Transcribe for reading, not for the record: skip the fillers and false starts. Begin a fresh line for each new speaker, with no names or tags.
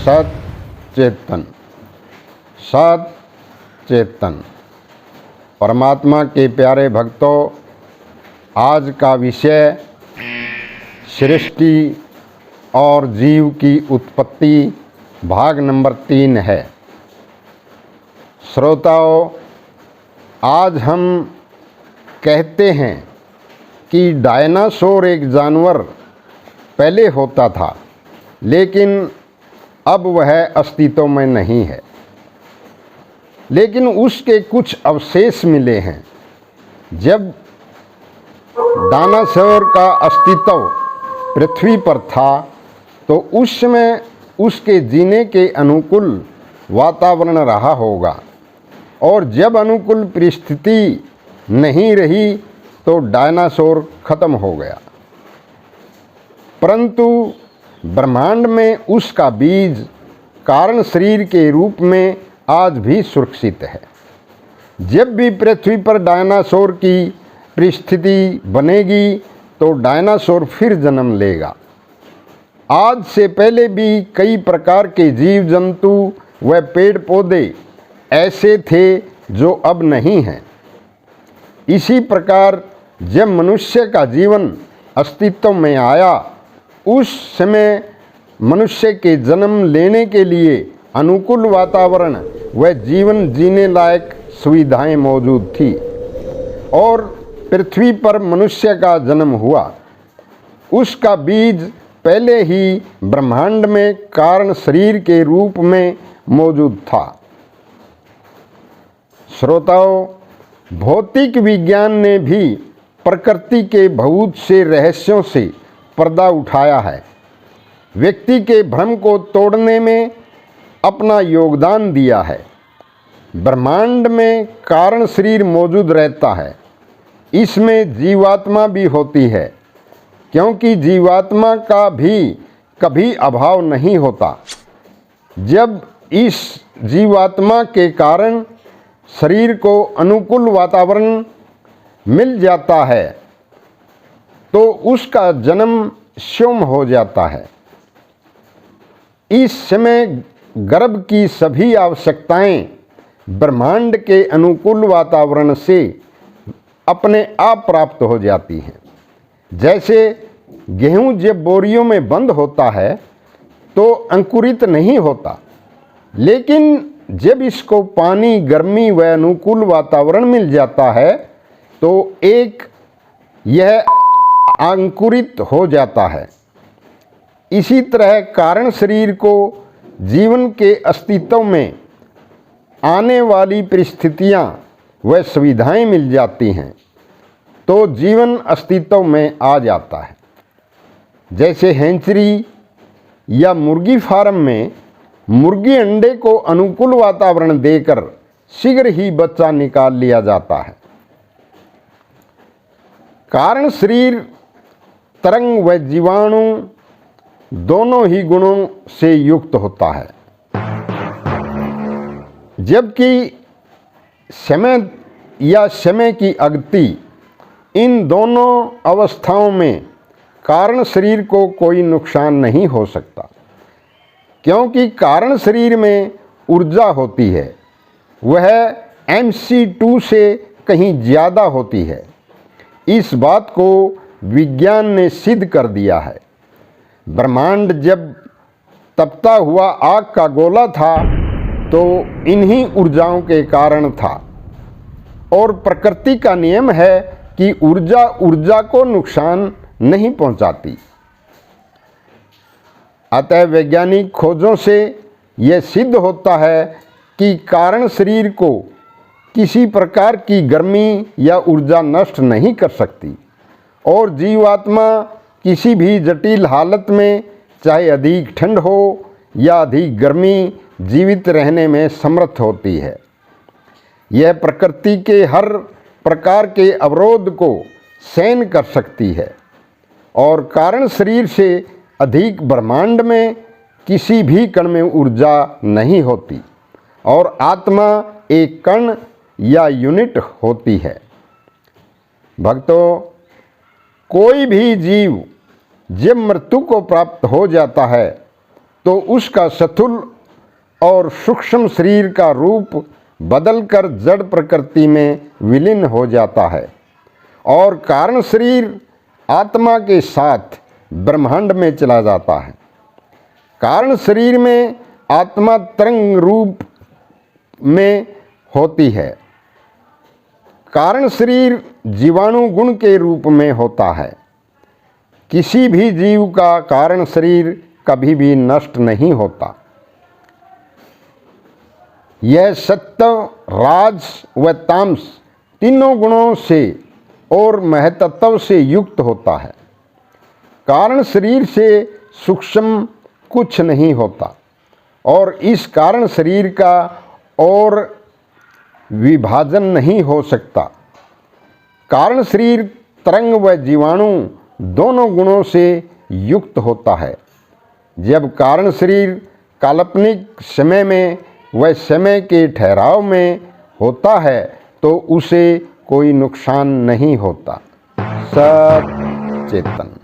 सत चेतन। सत चेतन। परमात्मा के प्यारे भक्तों, आज का विषय सृष्टि और जीव की उत्पत्ति भाग नंबर 3 है। श्रोताओं, आज हम कहते हैं कि डायनासोर एक जानवर पहले होता था, लेकिन अब वह अस्तित्व में नहीं है, लेकिन उसके कुछ अवशेष मिले हैं। जब डायनासोर का अस्तित्व पृथ्वी पर था तो उस समय उसके जीने के अनुकूल वातावरण रहा होगा, और जब अनुकूल परिस्थिति नहीं रही तो डायनासोर खत्म हो गया। परंतु ब्रह्मांड में उसका बीज कारण शरीर के रूप में आज भी सुरक्षित है। जब भी पृथ्वी पर डायनासोर की परिस्थिति बनेगी तो डायनासोर फिर जन्म लेगा। आज से पहले भी कई प्रकार के जीव जंतु व पेड़ पौधे ऐसे थे जो अब नहीं हैं। इसी प्रकार जब मनुष्य का जीवन अस्तित्व में आया, उस समय मनुष्य के जन्म लेने के लिए अनुकूल वातावरण व जीवन जीने लायक सुविधाएं मौजूद थी, और पृथ्वी पर मनुष्य का जन्म हुआ। उसका बीज पहले ही ब्रह्मांड में कारण शरीर के रूप में मौजूद था। श्रोताओं, भौतिक विज्ञान ने भी प्रकृति के बहुत से रहस्यों से पर्दा उठाया है। व्यक्ति के भ्रम को तोड़ने में अपना योगदान दिया है। ब्रह्मांड में कारण शरीर मौजूद रहता है। इसमें जीवात्मा भी होती है, क्योंकि जीवात्मा का भी कभी अभाव नहीं होता। जब इस जीवात्मा के कारण शरीर को अनुकूल वातावरण मिल जाता है तो उसका जन्म स्वयं हो जाता है। इस समय गर्भ की सभी आवश्यकताएं ब्रह्मांड के अनुकूल वातावरण से अपने आप प्राप्त हो जाती हैं। जैसे गेहूं जब बोरियों में बंद होता है तो अंकुरित नहीं होता, लेकिन जब इसको पानी, गर्मी व अनुकूल वातावरण मिल जाता है तो यह अंकुरित हो जाता है। इसी तरह कारण शरीर को जीवन के अस्तित्व में आने वाली परिस्थितियां व सुविधाएं मिल जाती हैं तो जीवन अस्तित्व में आ जाता है। जैसे हैंचरी या मुर्गी फार्म में मुर्गी अंडे को अनुकूल वातावरण देकर शीघ्र ही बच्चा निकाल लिया जाता है। कारण शरीर तरंग व जीवाणु दोनों ही गुणों से युक्त होता है, जबकि समय या समय की अगति, इन दोनों अवस्थाओं में कारण शरीर को कोई नुकसान नहीं हो सकता, क्योंकि कारण शरीर में ऊर्जा होती है, वह mc2 से कहीं ज़्यादा होती है। इस बात को विज्ञान ने सिद्ध कर दिया है। ब्रह्मांड जब तपता हुआ आग का गोला था तो इन्हीं ऊर्जाओं के कारण था, और प्रकृति का नियम है कि ऊर्जा को नुकसान नहीं पहुंचाती। अतः वैज्ञानिक खोजों से यह सिद्ध होता है कि कारण शरीर को किसी प्रकार की गर्मी या ऊर्जा नष्ट नहीं कर सकती, और जीवात्मा किसी भी जटिल हालत में, चाहे अधिक ठंड हो या अधिक गर्मी, जीवित रहने में समर्थ होती है। यह प्रकृति के हर प्रकार के अवरोध को सहन कर सकती है, और कारण शरीर से अधिक ब्रह्मांड में किसी भी कण में ऊर्जा नहीं होती, और आत्मा एक कण या यूनिट होती है। भक्तों, कोई भी जीव जब मृत्यु को प्राप्त हो जाता है तो उसका स्थूल और सूक्ष्म शरीर का रूप बदलकर जड़ प्रकृति में विलीन हो जाता है और कारण शरीर आत्मा के साथ ब्रह्मांड में चला जाता है। कारण शरीर में आत्मा तरंग रूप में होती है। कारण शरीर जीवाणु गुण के रूप में होता है। किसी भी जीव का कारण शरीर कभी भी नष्ट नहीं होता। यह सत्व, राज व तामस तीनों गुणों से और महतत्व से युक्त होता है। कारण शरीर से सूक्ष्म कुछ नहीं होता और इस कारण शरीर का और विभाजन नहीं हो सकता। कारण शरीर तरंग व जीवाणु दोनों गुणों से युक्त होता है। जब कारण शरीर काल्पनिक समय में व समय के ठहराव में होता है तो उसे कोई नुकसान नहीं होता। सत चेतन।